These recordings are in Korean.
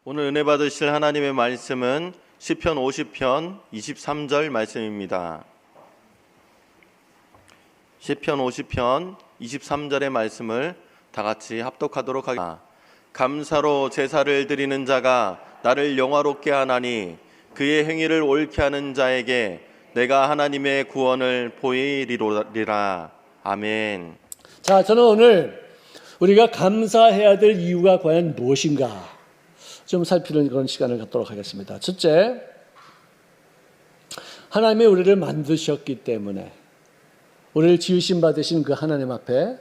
오늘 은혜 받으실 하나님의 말씀은 시편 50편 23절 말씀입니다. 시편 50편 23절의 말씀을 다 같이 합독하도록 하겠습니다. 감사로 제사를 드리는 자가 나를 영화롭게 하나니 그의 행위를 옳게 하는 자에게 내가 하나님의 구원을 보이리라. 아멘. 자, 저는 오늘 우리가 감사해야 될 이유가 과연 무엇인가 좀 살피는 그런 시간을 갖도록 하겠습니다. 첫째, 하나님이 우리를 만드셨기 때문에 우리를 지으심 받으신 그 하나님 앞에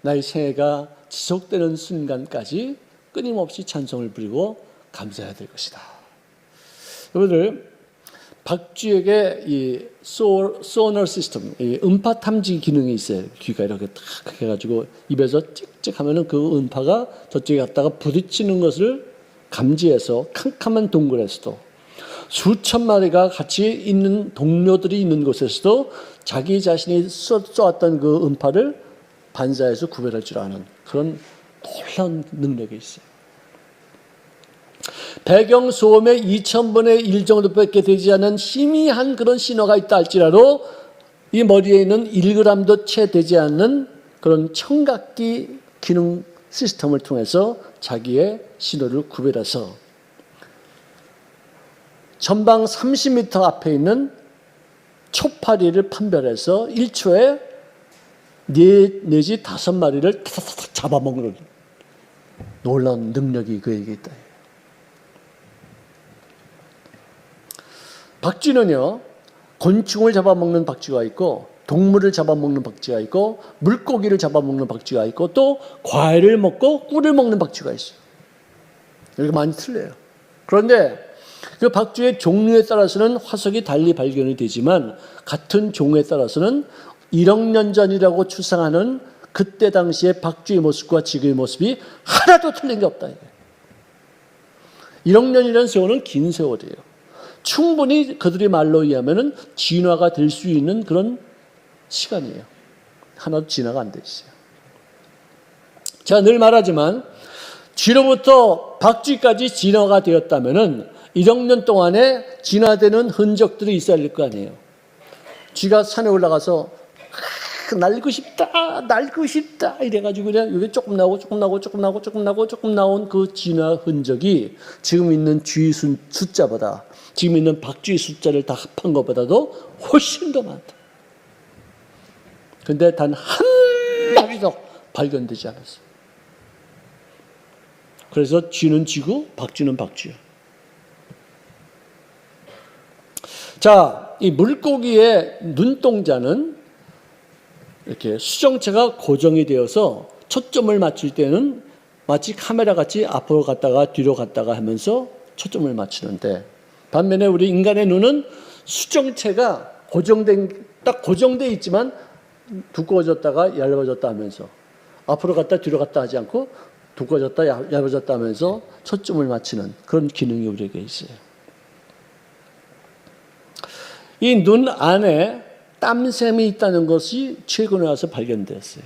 나의 생애가 지속되는 순간까지 끊임없이 찬송을 부리고 감사해야 될 것이다. 여러분들, 박쥐에게 이 소너 시스템, 이 음파 탐지 기능이 있어요. 귀가 이렇게 탁 해가지고 입에서 찍찍 하면은 그 음파가 저쪽에 갔다가 부딪히는 것을 감지해서 캄캄한 동굴에서도 수천 마리가 같이 있는 동료들이 있는 곳에서도 자기 자신이 쏘았던 그 음파를 반사해서 구별할 줄 아는 그런 놀라운 능력이 있어요. 배경 소음의 2000분의 1 정도밖에 되지 않은 희미한 그런 신호가 있다 할지라도 이 머리에 있는 1g도 채 되지 않는 그런 청각기 기능 시스템을 통해서 자기의 신호를 구별해서 전방 30m 앞에 있는 초파리를 판별해서 1초에 4 내지 5마리를 타타타 잡아먹는 놀라운 능력이 그에게 있다. 박쥐는요, 곤충을 잡아먹는 박쥐가 있고 동물을 잡아먹는 박쥐가 있고 물고기를 잡아먹는 박쥐가 있고 또 과일을 먹고 꿀을 먹는 박쥐가 있어요. 이렇게 많이 틀려요. 그런데 그 박쥐의 종류에 따라서는 화석이 달리 발견이 되지만 같은 종에 따라서는 1억 년 전이라고 추상하는 그때 당시의 박쥐의 모습과 지금의 모습이 하나도 틀린 게 없다. 1억 년이라는 세월은 긴 세월이에요. 충분히 그들의 말로 의하면 진화가 될 수 있는 그런 시간이에요. 하나도 진화가 안 돼 있어요. 제가 늘 말하지만 쥐로부터 박쥐까지 진화가 되었다면 1억 년 동안에 진화되는 흔적들이 있어야 할 거 아니에요. 쥐가 산에 올라가서 날고 싶다 이래가지고 그냥 여기 조금 나온 그 진화 흔적이 지금 있는 쥐 숫자보다 지금 있는 박쥐 숫자를 다 합한 것보다도 훨씬 더 많다. 그런데 단 한 마리도 발견되지 않았어요. 그래서 쥐는 쥐고 박쥐는 박쥐야. 자, 이 물고기의 눈동자는 이렇게 수정체가 고정이 되어서 초점을 맞출 때는 마치 카메라 같이 앞으로 갔다가 뒤로 갔다가 하면서 초점을 맞추는데 반면에 우리 인간의 눈은 수정체가 딱 고정되어 있지만 두꺼워졌다가 얇아졌다 하면서 앞으로 갔다 뒤로 갔다 하지 않고 두꺼워졌다 얇아졌다 하면서 초점을 맞추는 그런 기능이 우리에게 있어요. 이 눈 안에 땀샘이 있다는 것이 최근에 와서 발견되었어요.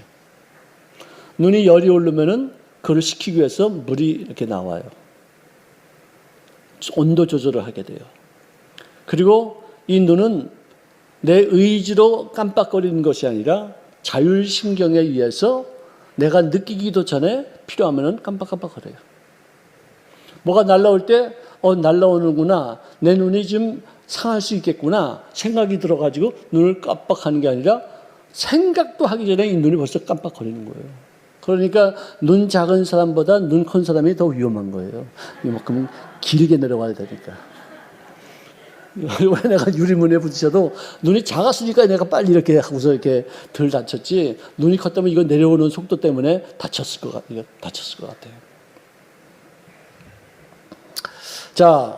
눈이 열이 오르면은 그걸 식히기 위해서 물이 이렇게 나와요. 온도 조절을 하게 돼요. 그리고 이 눈은 내 의지로 깜빡거리는 것이 아니라 자율신경에 의해서 내가 느끼기도 전에 필요하면 깜빡깜빡거려요. 뭐가 날라올 때 날라오는구나, 내 눈이 좀 상할 수 있겠구나 생각이 들어가지고 눈을 깜빡하는 게 아니라 생각도 하기 전에 이 눈이 벌써 깜빡거리는 거예요. 그러니까 눈 작은 사람보다 눈 큰 사람이 더 위험한 거예요. 이만큼 길게 내려가야 되니까. 왜 내가 유리문에 부딪혀도 눈이 작았으니까 내가 빨리 이렇게 하고서 이렇게 덜 다쳤지, 눈이 컸다면 이거 내려오는 속도 때문에 다쳤을 것 같아요. 자,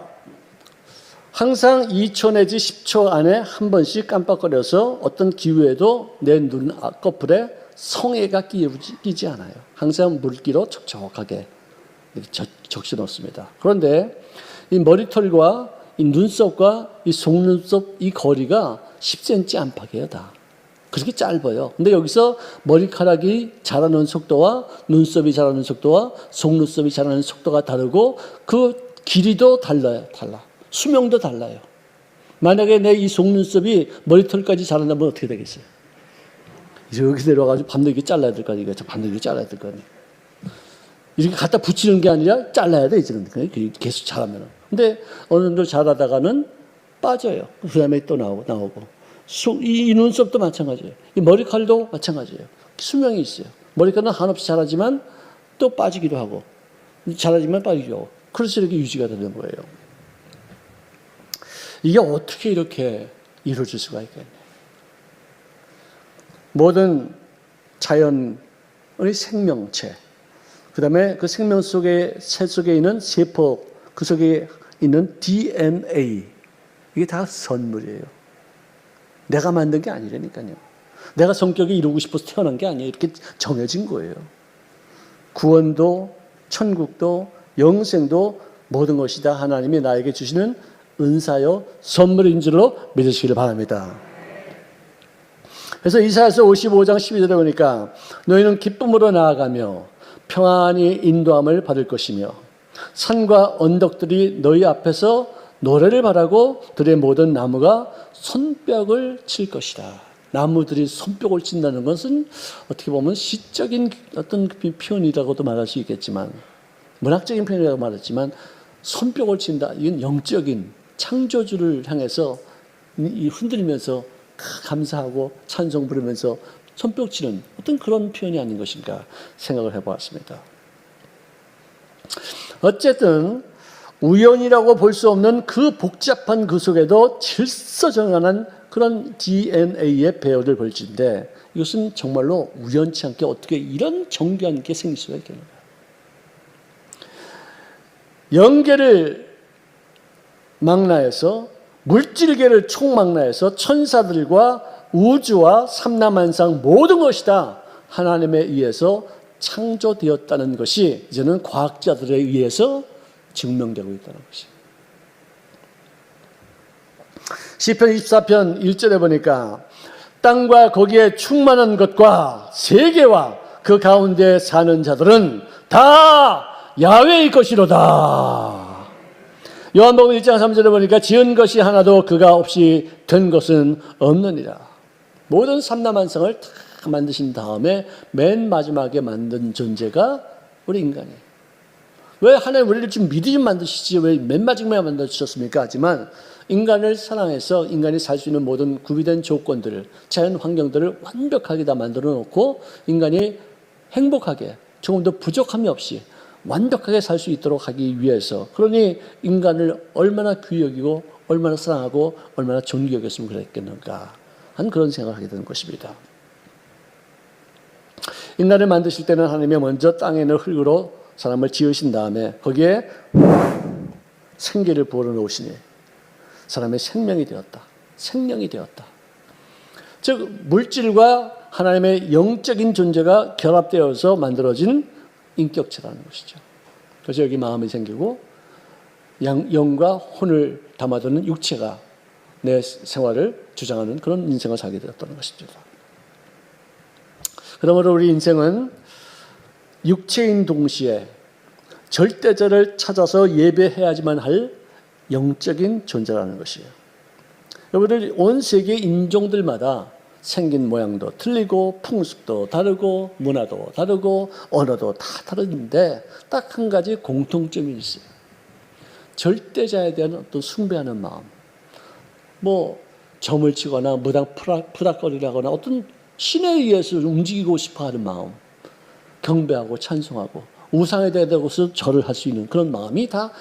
항상 2초 내지 10초 안에 한 번씩 깜빡거려서 어떤 기후에도 내 눈 꺼풀에 성에가 끼지 않아요. 항상 물기로 촉촉하게 적셔 놓습니다. 그런데 이 머리털과 이 눈썹과 이 속눈썹 이 거리가 10cm 안팎이에요, 다. 그렇게 짧아요. 근데 여기서 머리카락이 자라는 속도와 눈썹이 자라는 속도와 속눈썹이 자라는 속도가 다르고 그 길이도 달라요. 수명도 달라요. 만약에 내 이 속눈썹이 머리털까지 자란다면 어떻게 되겠어요? 이렇게 내려와가지고 밤늦게 잘라야 될 거 아니에요. 밤늦게 잘라야 될 거 아니에요. 이렇게 갖다 붙이는 게 아니라 잘라야 돼, 이제는. 계속 자라면. 근데 어느 정도 자라다가는 빠져요. 그 다음에 또 나오고. 이 눈썹도 마찬가지예요. 이 머리칼도 마찬가지예요. 수명이 있어요. 머리칼은 한없이 자라지만 또 빠지기도 하고, 자라지만 빠지기도 하고. 그래서 이렇게 유지가 되는 거예요. 이게 어떻게 이렇게 이루어질 수가 있겠냐. 모든 자연의 생명체, 그 다음에 그 생명 속에, 새 속에 있는 세포, 그 속에 있는 DNA, 이게 다 선물이에요. 내가 만든 게 아니라니까요. 내가 성격이 이루고 싶어서 태어난 게 아니에요. 이렇게 정해진 거예요. 구원도, 천국도, 영생도 모든 것이 다 하나님이 나에게 주시는 은사요, 선물인 줄로 믿으시기를 바랍니다. 그래서 이사야서 55장 12절에 보니까 너희는 기쁨으로 나아가며 평안히 인도함을 받을 것이며 산과 언덕들이 너희 앞에서 노래를 바라고 들의 모든 나무가 손뼉을 칠 것이다. 나무들이 손뼉을 친다는 것은 어떻게 보면 시적인 어떤 표현이라고도 말할 수 있겠지만, 문학적인 표현이라고 말했지만, 손뼉을 친다. 이건 영적인 창조주를 향해서 흔들면서 감사하고 찬송 부르면서 손뼉 치는 어떤 그런 표현이 아닌 것인가 생각을 해보았습니다. 어쨌든 우연이라고 볼 수 없는 그 복잡한 그 속에도 질서정연한 그런 DNA의 배열을 볼지인데, 이것은 정말로 우연치 않게 어떻게 이런 정교한 게 생길 수가 있겠는가. 영계를 망라해서, 물질계를 총망라해서 천사들과 우주와 삼라만상 모든 것이 다 하나님에 의해서 창조되었다는 것이 이제는 과학자들에 의해서 증명되고 있다는 것입니다. 시편 24편 1절에 보니까 땅과 거기에 충만한 것과 세계와 그 가운데 사는 자들은 다 야훼의 것이로다. 요한복음 1장 3절에 보니까 지은 것이 하나도 그가 없이 된 것은 없느니라. 모든 삼라만상을 다 만드신 다음에 맨 마지막에 만든 존재가 우리 인간이에요. 왜 하나님 우리를 좀 미리 좀 만드시지 왜 맨 마지막에 만드셨습니까? 하지만 인간을 사랑해서 인간이 살 수 있는 모든 구비된 조건들을, 자연 환경들을 완벽하게 다 만들어 놓고 인간이 행복하게 조금 더 부족함이 없이 완벽하게 살 수 있도록 하기 위해서, 그러니 인간을 얼마나 귀히 여기고 얼마나 사랑하고 얼마나 존귀히 여겼으면 그랬겠는가 하는 그런 생각을 하게 되는 것입니다. 인간을 만드실 때는 하나님이 먼저 땅에 있는 흙으로 사람을 지으신 다음에 거기에 생기를 부어 놓으시니 사람의 생명이 되었다. 생명이 되었다. 즉 물질과 하나님의 영적인 존재가 결합되어서 만들어진 인격체라는 것이죠. 그래서 여기 마음이 생기고 영과 혼을 담아두는 육체가 내 생활을 주장하는 그런 인생을 살게 되었다는 것입니다. 그러므로 우리 인생은 육체인 동시에 절대자를 찾아서 예배해야지만 할 영적인 존재라는 것이에요. 여러분들 온 세계 인종들마다 생긴 모양도 틀리고 풍습도 다르고 문화도 다르고 언어도 다 다른데 딱 한 가지 공통점이 있어요. 절대자에 대한 어떤 숭배하는 마음, 뭐 점을 치거나 무당 푸닥거리라거나 어떤 신에 의해서 움직이고 싶어하는 마음, 경배하고 찬송하고 우상에 대해서 절을 할 수 있는 그런 마음이 다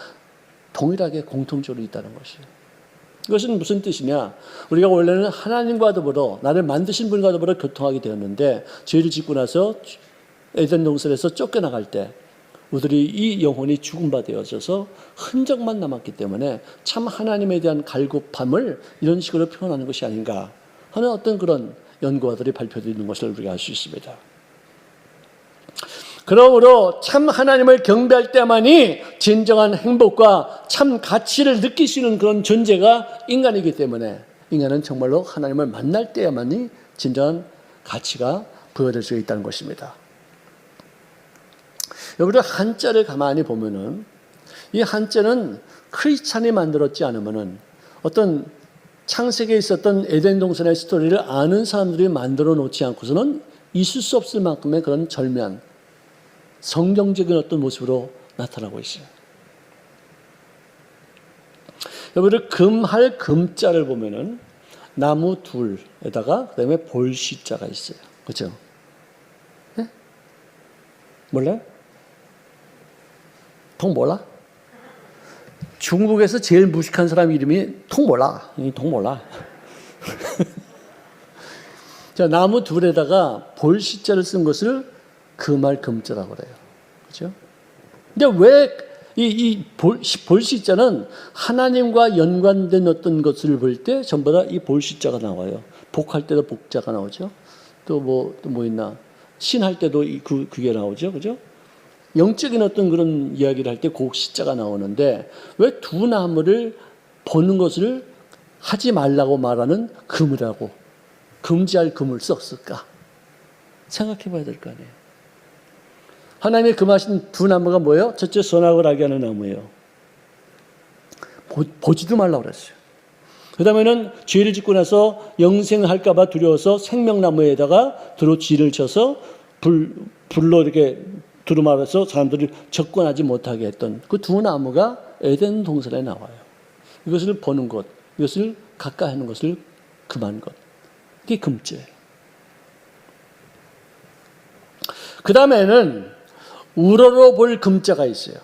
동일하게 공통적으로 있다는 것이에요. 이것은 무슨 뜻이냐? 우리가 원래는 하나님과 더불어 나를 만드신 분과 더불어 교통하게 되었는데 죄를 짓고 나서 에덴 동산에서 쫓겨나갈 때 우리들이 이 영혼이 죽은 바 되어져서 흔적만 남았기 때문에 참 하나님에 대한 갈급함을 이런 식으로 표현하는 것이 아닌가 하는 어떤 그런 연구가들이 발표되어 있는 것을 우리가 알 수 있습니다. 그러므로 참 하나님을 경배할 때만이 진정한 행복과 참 가치를 느낄 수 있는 그런 존재가 인간이기 때문에 인간은 정말로 하나님을 만날 때야만이 진정한 가치가 부여될 수 있다는 것입니다. 여러분들 한자를 가만히 보면은 이 한자는 크리스찬이 만들었지 않으면은 어떤 창세기에 있었던 에덴 동산의 스토리를 아는 사람들이 만들어 놓지 않고서는 있을 수 없을 만큼의 그런 절묘한 성경적인 어떤 모습으로 나타나고 있어요. 여러분들 금할 금자를 보면은 나무 둘에다가 그다음에 볼시자가 있어요. 그렇죠? 네? 몰라요? 통 몰라? 중국에서 제일 무식한 사람 이름이 통 몰라. 통 몰라. 자, 나무 둘에다가 볼시자를 쓴 것을 금할 금자라고 그래요. 그렇죠? 근데 왜 이 볼시자는 하나님과 연관된 어떤 것을 볼 때 전부 다 이 볼시자가 나와요. 복할 때도 복자가 나오죠. 또 뭐 있나? 신할 때도 그게 나오죠. 그죠? 영적인 어떤 그런 이야기를 할 때 곡시자가 나오는데 왜 두 나무를 보는 것을 하지 말라고 말하는 금이라고 금지할 금을 썼을까? 생각해 봐야 될 거 아니에요. 하나님이 금하신 두 나무가 뭐예요? 첫째 선악을 알게 하는 나무예요. 보지도 말라고 그랬어요. 그 다음에는 죄를 짓고 나서 영생할까 봐 두려워서 생명나무에다가 두루 쥐를 쳐서 불로 이렇게 두루마려서 사람들이 접근하지 못하게 했던 그 두 나무가 에덴 동산에 나와요. 이것을 보는 것, 이것을 가까이 하는 것을 금한 것. 그게 금죄예요. 그 다음에는 우러러 볼 금자가 있어요.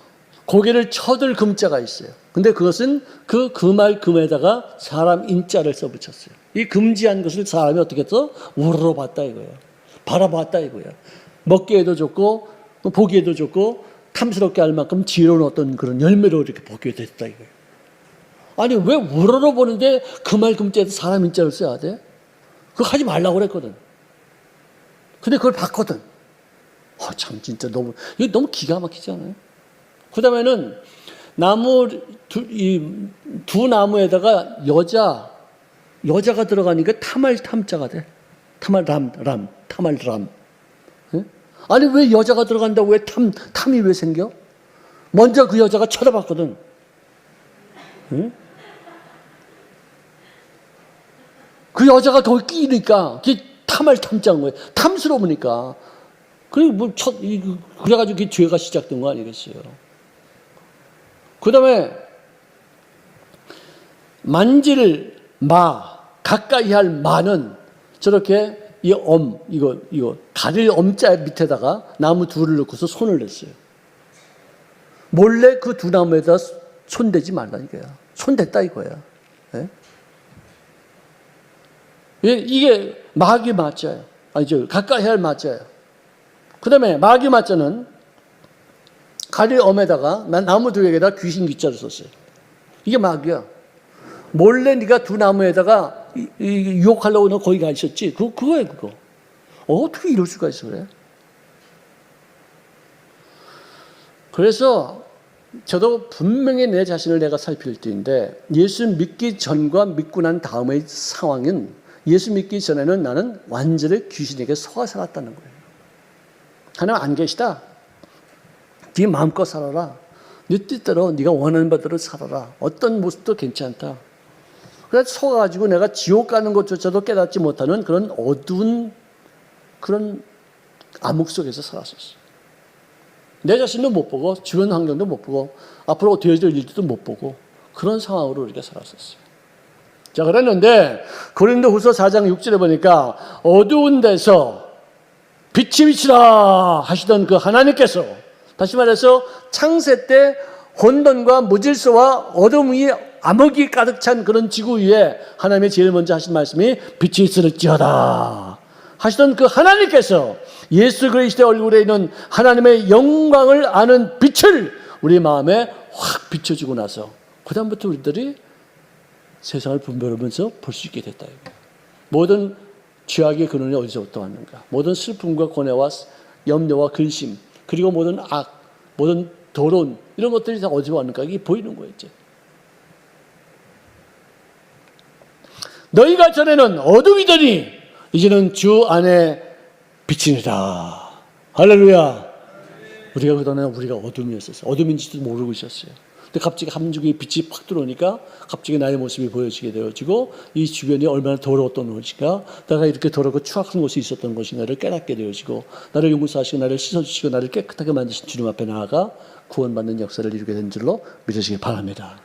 고개를 쳐들 금자가 있어요. 근데 그것은 그 금할 금에다가 사람 인자를 써붙였어요. 이 금지한 것을 사람이 어떻게 해서 우러러 봤다 이거예요. 바라봤다 이거예요. 먹기에도 좋고 보기에도 좋고 탐스럽게 할 만큼 지혜로운 어떤 그런 열매로 이렇게 보게 됐다 이거예요. 아니 왜 우러러 보는데 금할 금자에도 사람 인자를 써야 돼? 그거 하지 말라고 그랬거든. 근데 그걸 봤거든. 참 진짜 이거 너무 기가 막히지 않아요? 그 다음에는 두 나무에다가 여자가 들어가니까 탐할 탐자가 돼. 탐할 람. 네? 아니 왜 여자가 들어간다고 왜 탐이 왜 생겨? 먼저 그 여자가 쳐다봤거든. 네? 그 여자가 더 끼니까 그게 탐할 탐자인 거예요. 탐스러우니까. 그래가지고 그 죄가 시작된 거 아니겠어요? 그 다음에 만질 가까이 할 마는 저렇게 이거 가릴 엄자 밑에다가 나무 둘을 넣고서 손을 냈어요. 몰래 그 두 나무에다 손대지 말라 이거야. 손댔다 이거야. 네? 이게 마귀 맞자예요. 아니죠. 가까이 할 맞자예요. 그 다음에 마귀 맞자는 가릴 엄에다가 나무 두 개에다 귀신 귀자를 썼어요. 이게 마귀야. 몰래 네가 두 나무에다가 유혹하려고 너 거기 가 있었지. 그거예요, 그거. 어떻게 이럴 수가 있어, 그래? 그래서 저도 분명히 내 자신을 내가 살필 때인데 예수 믿기 전과 믿고 난 다음의 상황은 예수 믿기 전에는 나는 완전히 귀신에게 속아 살았다는 거예요. 하나님 안 계시다. 네 마음껏 살아라. 네 뜻대로 네가 원하는 바대로 살아라. 어떤 모습도 괜찮다. 그래서 속아가지고 내가 지옥 가는 것조차도 깨닫지 못하는 그런 어두운 그런 암흑 속에서 살았었어요. 내 자신도 못 보고 주변 환경도 못 보고 앞으로 되어질 일도 못 보고 그런 상황으로 우리가 살았었어요. 자, 그랬는데 고린도후서 4장 6절에 보니까 어두운 데서 빛이 비치라 하시던 그 하나님께서 다시 말해서 창세 때 혼돈과 무질서와 어둠이 암흑이 가득 찬 그런 지구 위에 하나님이 제일 먼저 하신 말씀이 빛이 있을지어다 하시던 그 하나님께서 예수 그리스도의 얼굴에 있는 하나님의 영광을 아는 빛을 우리 마음에 확 비춰주고 나서 그 다음부터 우리들이 세상을 분별하면서 볼 수 있게 됐다. 모든 죄악의 근원이 어디서부터 왔는가? 모든 슬픔과 고뇌와 염려와 근심 그리고 모든 악, 모든 더러운 이런 것들이 다 어디서 왔는가? 이게 보이는 거예요. 이제. 너희가 전에는 어둠이더니 이제는 주 안에 빛이니라. 할렐루야. 우리가 그동안 우리가 어둠이었었어요. 어둠인지도 모르고 있었어요. 근데 갑자기 함중에 빛이 팍 들어오니까 갑자기 나의 모습이 보여지게 되어지고 이 주변이 얼마나 더러웠던 곳인가, 내가 이렇게 더럽고 추악한 곳에 있었던 것인가를 깨닫게 되어지고 나를 용서하시고 나를 씻어주시고 나를 깨끗하게 만드신 주님 앞에 나아가 구원받는 역사를 이루게 된 줄로 믿으시기 바랍니다.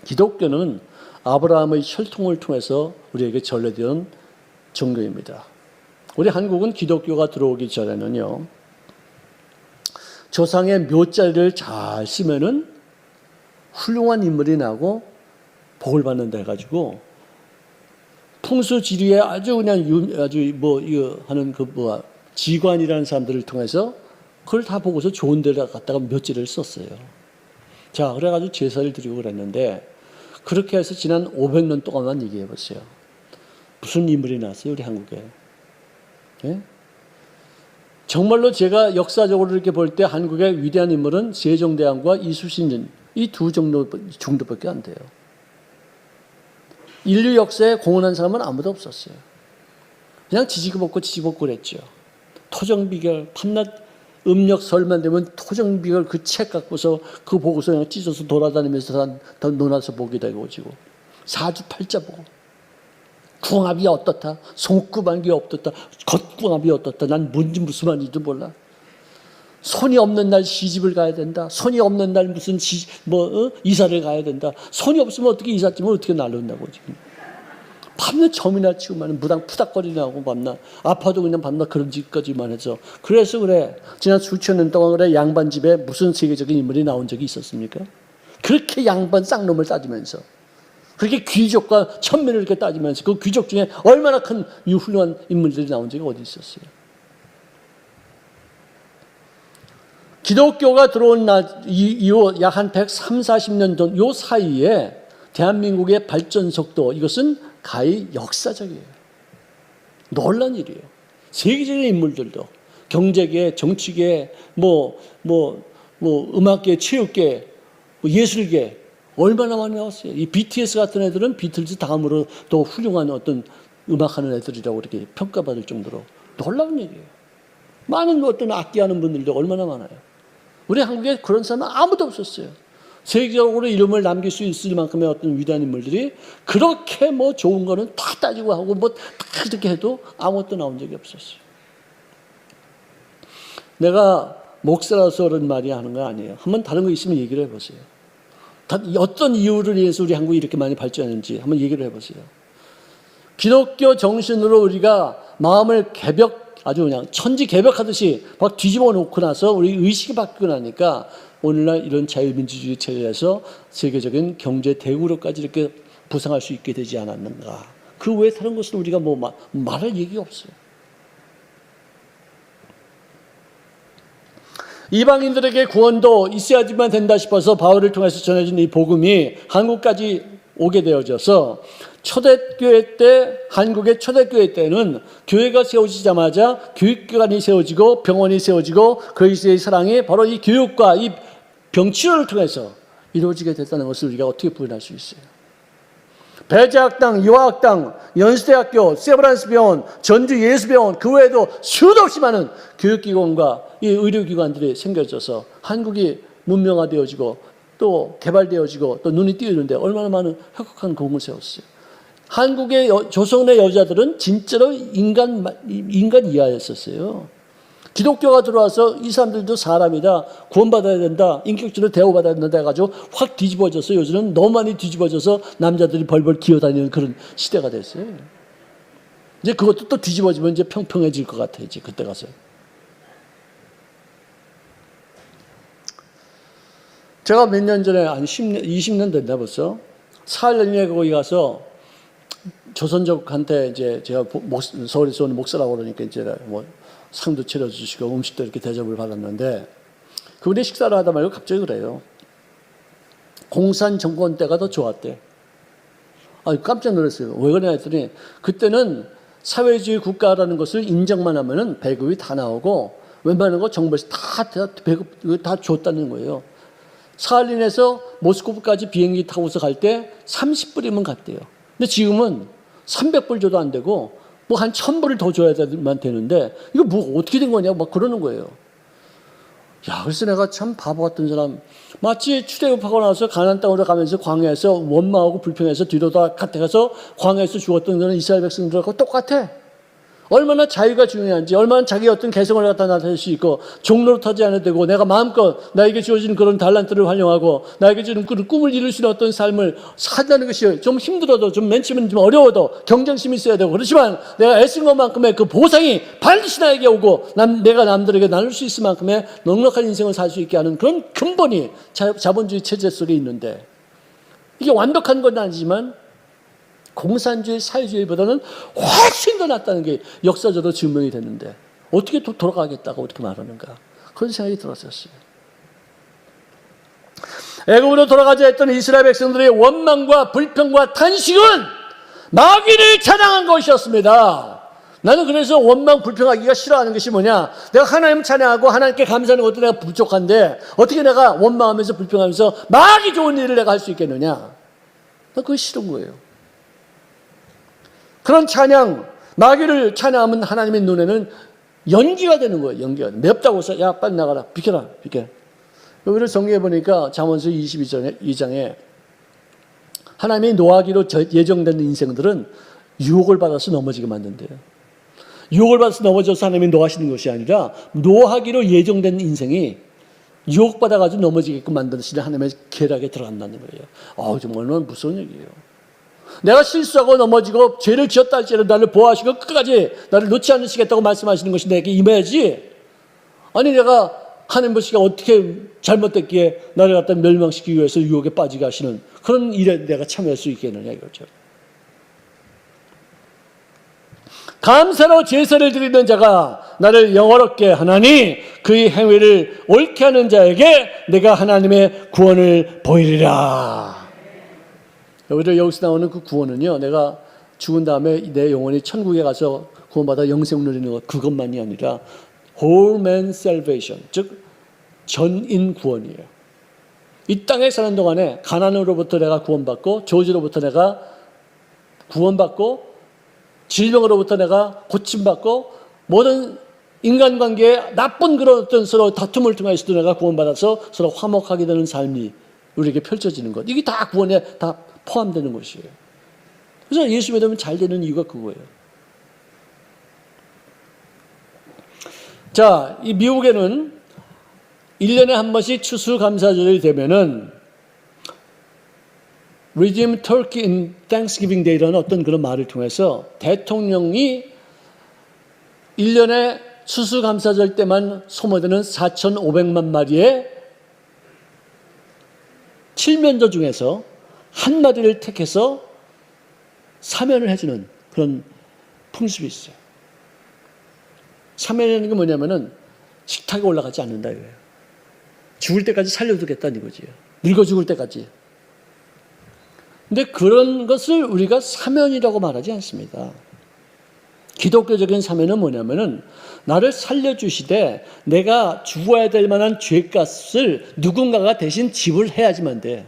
기독교는 아브라함의 혈통을 통해서 우리에게 전래되는 종교입니다. 우리 한국은 기독교가 들어오기 전에는요, 조상의 묘자리를 잘 쓰면은 훌륭한 인물이 나고 복을 받는다 해가지고 풍수지리에 아주 그냥 아주 뭐 이거 하는 그 뭐 지관이라는 사람들을 통해서 그걸 다 보고서 좋은 데를 갖다가 묘지를 썼어요. 자, 그래가지고 제사를 드리고 그랬는데 그렇게 해서 지난 500년 동안만 얘기해 보세요. 무슨 인물이 나왔어요, 우리 한국에? 예? 정말로 제가 역사적으로 이렇게 볼 때 한국의 위대한 인물은 세종대왕과 이순신 이 두 정도밖에 안 돼요. 인류 역사에 공헌한 사람은 아무도 없었어요. 그냥 지지고 볶고 그랬죠. 토정비결, 밤낮 음력설만 되면 토정비결 그 책 갖고서 그거 보고서 그냥 찢어서 돌아다니면서 다 논아서 보게 되고 지고 사주팔자 보고 궁합이 어떻다, 손구방이 어떻다, 겉궁합이 어떻다, 난 뭔지 무슨 말인지도 몰라. 손이 없는 날 시집을 가야 된다. 손이 없는 날 무슨 이사를 가야 된다. 손이 없으면 어떻게 이삿짐을 어떻게 날른다고 지금. 밤낮 점이나 치고만 무당 푸닥거리나 하고 밤낮 아파도 그냥 밤낮 그런 짓까지만 해서. 그래서 그래, 지난 수천 년 동안 그래 양반 집에 무슨 세계적인 인물이 나온 적이 있었습니까? 그렇게 양반 쌍놈을 따지면서 그렇게 귀족과 천민을 이렇게 따지면서 그 귀족 중에 얼마나 큰 훌륭한 인물들이 나온 적이 어디 있었어요? 기독교가 들어온 이후 약 한 130~40년 전 요 사이에 대한민국의 발전 속도, 이것은 가히 역사적이에요. 놀란 일이에요. 세계적인 인물들도 경제계, 정치계, 음악계, 체육계, 예술계 얼마나 많이 나왔어요. 이 BTS 같은 애들은 비틀즈 다음으로 더 훌륭한 어떤 음악하는 애들이라고 이렇게 평가받을 정도로 놀라운 얘기예요. 많은 어떤 악기하는 분들도 얼마나 많아요. 우리 한국에 그런 사람은 아무도 없었어요. 세계적으로 이름을 남길 수 있을 만큼의 어떤 위대한 인물들이 그렇게 좋은 거는 다 따지고 하고 다 이렇게 해도 아무것도 나온 적이 없었어요. 내가 목사라서 그런 말이 하는 거 아니에요. 한번 다른 거 있으면 얘기를 해보세요. 어떤 이유를 위해서 우리 한국이 이렇게 많이 발전했는지 한번 얘기를 해보세요. 기독교 정신으로 우리가 마음을 아주 그냥 천지 개벽하듯이 막 뒤집어 놓고 나서 우리 의식이 바뀌고 나니까 오늘날 이런 자유민주주의 체제에서 세계적인 경제 대국으로까지 이렇게 부상할 수 있게 되지 않았는가. 그 외에 다른 것은 우리가 말할 얘기가 없어요. 이방인들에게 구원도 있어야지만 된다 싶어서 바울을 통해서 전해진 이 복음이 한국까지 오게 되어져서 초대교회 때, 한국의 초대교회 때는 교회가 세워지자마자 교육기관이 세워지고 병원이 세워지고 그리스도의 사랑이 바로 이 교육과 이 병치료를 통해서 이루어지게 됐다는 것을 우리가 어떻게 부인할 수 있어요? 배제학당, 유아학당, 연수대학교, 세브란스 병원, 전주 예수병원, 그 외에도 수도 없이 많은 교육기관과 이 의료기관들이 생겨져서 한국이 문명화되어지고 또 개발되어지고 또 눈이 띄우는데 얼마나 많은 혁혁한 공을 세웠어요. 한국의 조선의 여자들은 진짜로 인간 이하였었어요. 기독교가 들어와서 이 사람들도 사람이다, 구원받아야 된다, 인격적으로 대우받아야 된다 해가지고 확 뒤집어져서 요즘은 너무 많이 뒤집어져서 남자들이 벌벌 기어다니는 그런 시대가 됐어요. 이제 그것도 또 뒤집어지면 이제 평평해질 것 같아요. 이제 그때 가서. 제가 몇 년 전에 한 10년, 20년 됐나 벌써 사할련에 거기 가서 조선족한테 이제 제가 서울에서 오는 목사라고 그러니까 이제 상도 차려주시고 음식도 이렇게 대접을 받았는데 그분이 식사를 하다 말고 갑자기 그래요. 공산 정권 때가 더 좋았대. 깜짝 놀랐어요. 왜 그러냐 했더니 그때는 사회주의 국가라는 것을 인정만 하면은 배급이 다 나오고 웬만한 거 정부에서 배급 다 줬다는 거예요. 사할린에서 모스크바까지 비행기 타고서 갈 때 30불이면 갔대요. 근데 지금은 300불 줘도 안 되고 한 1000불을 더 줘야만 되는데 이거 어떻게 된 거냐고 막 그러는 거예요. 야, 그래서 내가 참 바보 같은 사람. 마치 출애굽하고 나서 가나안 땅으로 가면서 광야에서 원망하고 불평해서 뒤로 다 가서 광야에서 죽었던 그런 이스라엘 백성들하고 똑같아. 얼마나 자유가 중요한지, 얼마나 자기의 어떤 개성을 갖다 나타낼 수 있고, 종로로 타지 않아도 되고, 내가 마음껏 나에게 주어진 그런 달란트를 활용하고, 나에게 주는 그런 꿈을 이룰 수 있는 어떤 삶을 산다는 것이 좀 힘들어도, 좀 맨 처음엔 좀 어려워도, 경쟁심이 있어야 되고, 그렇지만 내가 애쓴 것만큼의 그 보상이 반드시 나에게 오고, 내가 남들에게 나눌 수 있을 만큼의 넉넉한 인생을 살 수 있게 하는 그런 근본이 자본주의 체제 속에 있는데, 이게 완벽한 건 아니지만, 공산주의, 사회주의보다는 훨씬 더 낫다는 게 역사적으로 증명이 됐는데 어떻게 또 돌아가겠다고 어떻게 말하는가, 그런 생각이 들었었어요. 애굽으로 돌아가자 했던 이스라엘 백성들의 원망과 불평과 탄식은 마귀를 찬양한 것이었습니다. 나는 그래서 원망 불평하기가 싫어하는 것이 뭐냐, 내가 하나님 찬양하고 하나님께 감사하는 것도 내가 부족한데 어떻게 내가 원망하면서 불평하면서 마귀 좋은 일을 내가 할 수 있겠느냐, 난 그게 싫은 거예요. 그런 찬양, 마귀를 찬양하면 하나님의 눈에는 연기가 되는 거예요. 연기가. 맵다고 해서 야 빨리 나가라. 비켜라. 비켜. 여기를 정리해 보니까 잠언서 22장에 하나님이 노하기로 예정된 인생들은 유혹을 받아서 넘어지게 만든대요. 유혹을 받아서 넘어져서 하나님이 노하시는 것이 아니라 노하기로 예정된 인생이 유혹받아가지고 넘어지게끔 만드시는 하나님의 계략에 들어간다는 거예요. 정말 무서운 얘기예요. 내가 실수하고 넘어지고 죄를 지었다 할지라도 나를 보호하시고 끝까지 나를 놓지 않으시겠다고 말씀하시는 것이 내게 임해야지. 아니 내가 하나님 보시기에 어떻게 잘못됐기에 나를 갖다 멸망시키기 위해서 유혹에 빠지게 하시는 그런 일에 내가 참여할 수 있겠느냐 이거죠. 감사로 제사를 드리는 자가 나를 영화롭게 하나니 그의 행위를 옳게 하는 자에게 내가 하나님의 구원을 보이리라. 여기서 나오는 그 구원은요, 내가 죽은 다음에 내 영혼이 천국에 가서 구원받아 영생 누리는 것, 그것만이 아니라 whole man salvation, 즉 전인 구원이에요. 이 땅에 사는 동안에 가난으로부터 내가 구원받고, 저주로부터 내가 구원받고, 질병으로부터 내가 고침받고, 모든 인간관계에 나쁜 그런 어떤 서로 다툼을 통해서도 내가 구원받아서 서로 화목하게 되는 삶이 우리에게 펼쳐지는 것, 이게 다 구원에 다 포함되는 것이에요. 그래서 예수 믿으면 잘 되는 이유가 그거예요. 자, 이 미국에는 1년에 한 번씩 추수감사절이 되면은 Redeem Turkey in Thanksgiving Day라는 어떤 그런 말을 통해서 대통령이 1년에 추수감사절 때만 소모되는 4,500만 마리의 칠면조 중에서 한 마리를 택해서 사면을 해주는 그런 풍습이 있어요. 사면이라는 게 뭐냐면은 식탁에 올라가지 않는다 이거예요. 죽을 때까지 살려두겠다는 이거지요. 늙어 죽을 때까지. 근데 그런 것을 우리가 사면이라고 말하지 않습니다. 기독교적인 사면은 뭐냐면은 나를 살려주시되 내가 죽어야 될 만한 죄값을 누군가가 대신 지불해야지만 돼.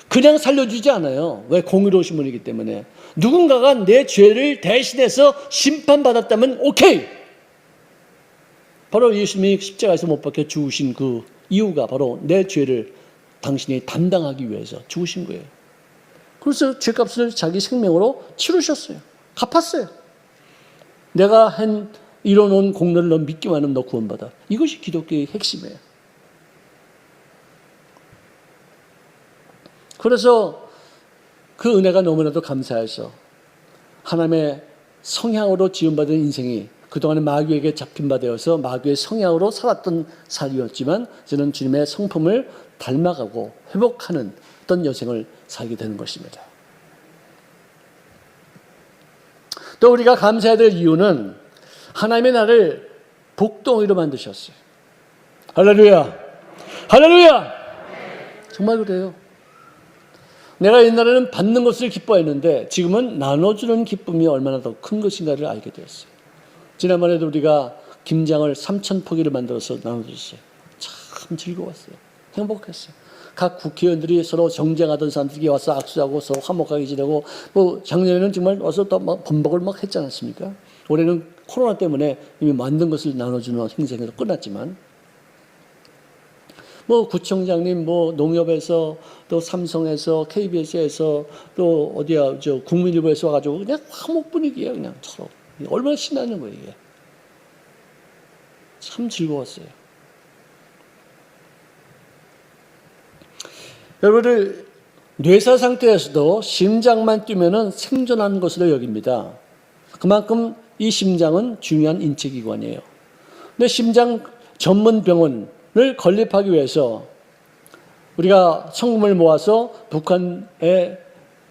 그냥 살려주지 않아요. 왜? 공의로우신 분이기 때문에. 누군가가 내 죄를 대신해서 심판받았다면 오케이. 바로 예수님이 십자가에서 못 박혀 죽으신 그 이유가 바로 내 죄를 당신이 담당하기 위해서 죽으신 거예요. 그래서 죄값을 자기 생명으로 치르셨어요. 갚았어요. 내가 이뤄놓은 공로를 너 믿기만 하면 너 구원받아. 이것이 기독교의 핵심이에요. 그래서 그 은혜가 너무나도 감사해서 하나님의 성향으로 지음받은 인생이 그동안에 마귀에게 잡힌 바 되어서 마귀의 성향으로 살았던 삶이었지만 저는 주님의 성품을 닮아가고 회복하는 어떤 여생을 살게 되는 것입니다. 또 우리가 감사해야 될 이유는 하나님의 나를 복덩이로 만드셨어요. 할렐루야! 할렐루야! 정말 그래요. 내가 옛날에는 받는 것을 기뻐했는데 지금은 나눠주는 기쁨이 얼마나 더 큰 것인가를 알게 되었어요. 지난번에도 우리가 김장을 3,000포기를 만들어서 나눠줬어요. 참 즐거웠어요. 행복했어요. 각 국회의원들이 서로 정쟁하던 사람들이 와서 악수하고 서로 화목하게 지내고, 뭐 작년에는 정말 와서 또 막 범벅을 막 했지 않았습니까? 올해는 코로나 때문에 이미 만든 것을 나눠주는 행사가 끝났지만 뭐 구청장님, 뭐 농협에서 또 삼성에서 KBS에서 또 어디야 저 국민일보에서 와가지고 그냥 화목 분위기예요. 그냥 서로 얼마나 신나는 거예요 이게. 참 즐거웠어요. 여러분들 뇌사 상태에서도 심장만 뛰면은 생존하는 것으로 여깁니다. 그만큼 이 심장은 중요한 인체기관이에요. 근데 심장 전문 병원을 건립하기 위해서 우리가 성금을 모아서 북한에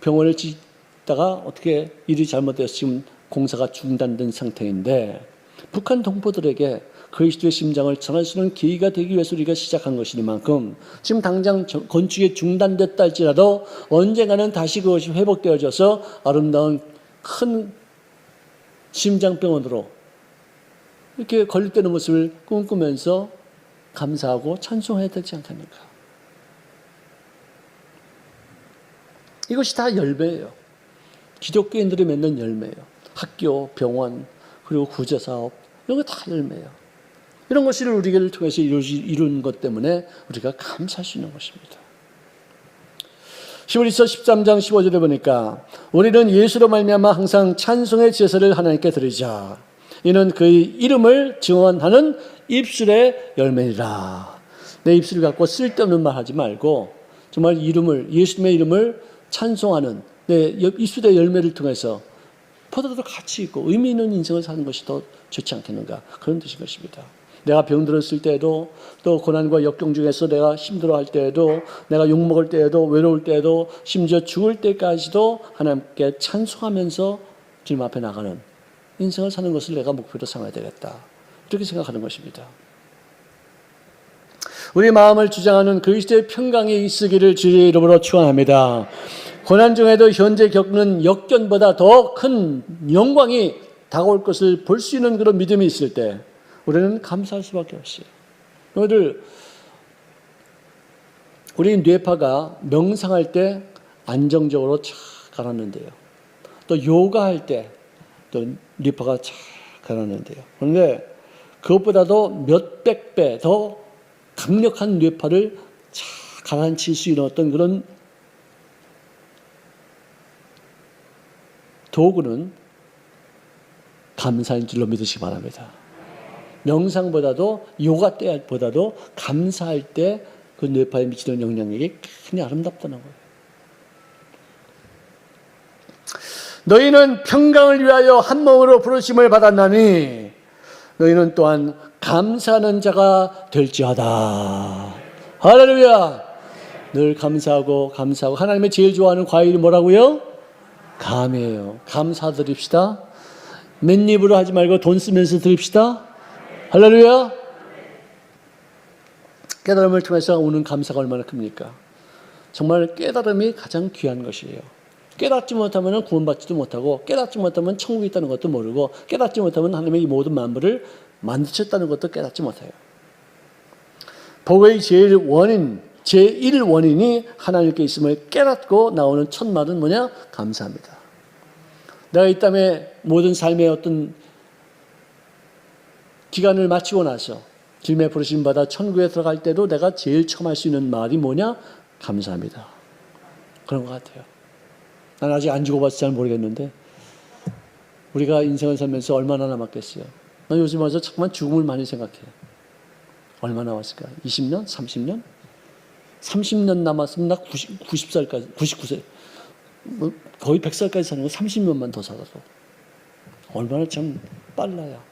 병원을 짓다가 어떻게 일이 잘못돼서 지금 공사가 중단된 상태인데 북한 동포들에게 그리스도의 심장을 전할 수 있는 계기가 되기 위해서 우리가 시작한 것이니만큼 지금 당장 건축이 중단됐다 할지라도 언젠가는 다시 그것이 회복되어져서 아름다운 큰 심장병원으로 이렇게 건립되는 모습을 꿈꾸면서 감사하고 찬송해야 되지 않겠는가. 이것이 다 열매예요. 기독교인들이 맺는 열매예요. 학교, 병원, 그리고 구제사업 이런 거 다 열매예요. 이런 것을 우리를 통해서 이룬 것 때문에 우리가 감사할 수 있는 것입니다. 히브리서 13장 15절에 보니까 우리는 예수로 말미암아 항상 찬송의 제사를 하나님께 드리자. 이는 그의 이름을 증언하는 입술의 열매니라. 내 입술을 갖고 쓸데없는 말 하지 말고 정말 예수님의 이름을 찬송하는 내 입술의 열매를 통해서 보다도 가치 있고 의미 있는 인생을 사는 것이 더 좋지 않겠는가. 그런 뜻인 것입니다. 내가 병들었을 때에도 또 고난과 역경 중에서 내가 힘들어할 때에도 내가 욕먹을 때에도 외로울 때에도 심지어 죽을 때까지도 하나님께 찬송하면서 주님 앞에 나가는 인생을 사는 것을 내가 목표로 삼아야 되겠다. 이렇게 생각하는 것입니다. 우리 마음을 주장하는 그리스도의 평강이 있으기를 주의 이름으로 축원합니다. 고난 중에도 현재 겪는 역경보다 더 큰 영광이 다가올 것을 볼 수 있는 그런 믿음이 있을 때 우리는 감사할 수밖에 없어요. 여러분들, 우리 뇌파가 명상할 때 안정적으로 착 가라앉는데요. 또 요가할 때 또 뇌파가 착 가라앉는데요. 그런데 그것보다도 몇백 배 더 강력한 뇌파를 착 가라앉힐 수 있는 어떤 그런 도구는 감사인 줄로 믿으시기 바랍니다. 명상보다도 요가 때보다도 감사할 때 그 뇌파에 미치는 영향력이 크게 아름답다는 거예요. 너희는 평강을 위하여 한 몸으로 부르심을 받았나니 너희는 또한 감사하는 자가 될지어다. 할렐루야. 늘 감사하고 하나님이 제일 좋아하는 과일이 뭐라고요? 감이에요. 감사드립시다. 맨입으로 하지 말고 돈 쓰면서 드립시다. 할렐루야. 깨달음을 통해서 오는 감사가 얼마나 큽니까? 정말 깨달음이 가장 귀한 것이에요. 깨닫지 못하면 구원받지도 못하고 깨닫지 못하면 천국이 있다는 것도 모르고 깨닫지 못하면 하나님의 이 모든 만물을 만드셨다는 것도 깨닫지 못해요. 복의 제1 원인이 하나님께 있음을 깨닫고 나오는 첫 말은 뭐냐? 감사합니다. 내가 이 땅에 모든 삶의 어떤 기간을 마치고 나서 주님의 부르심 받아 천국에 들어갈 때도 내가 제일 처음 할 수 있는 말이 뭐냐? 감사합니다. 그런 것 같아요. 난 아직 안 죽어봐서 잘 모르겠는데 우리가 인생을 살면서 얼마나 남았겠어요? 난 요즘 와서 자꾸만 죽음을 많이 생각해요. 얼마나 남았을까? 20년? 30년? 30년 남았으면 나 90살까지, 99세, 거의 100살까지 사는 거 30년만 더 살아도 얼마나 참 빨라요.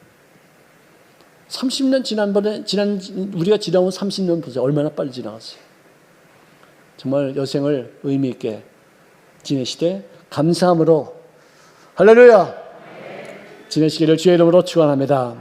30년 우리가 지나온 30년 보세요. 얼마나 빨리 지나갔어요. 정말 여생을 의미 있게 지내시되 감사함으로 할렐루야 지내시기를 주의 이름으로 축원합니다.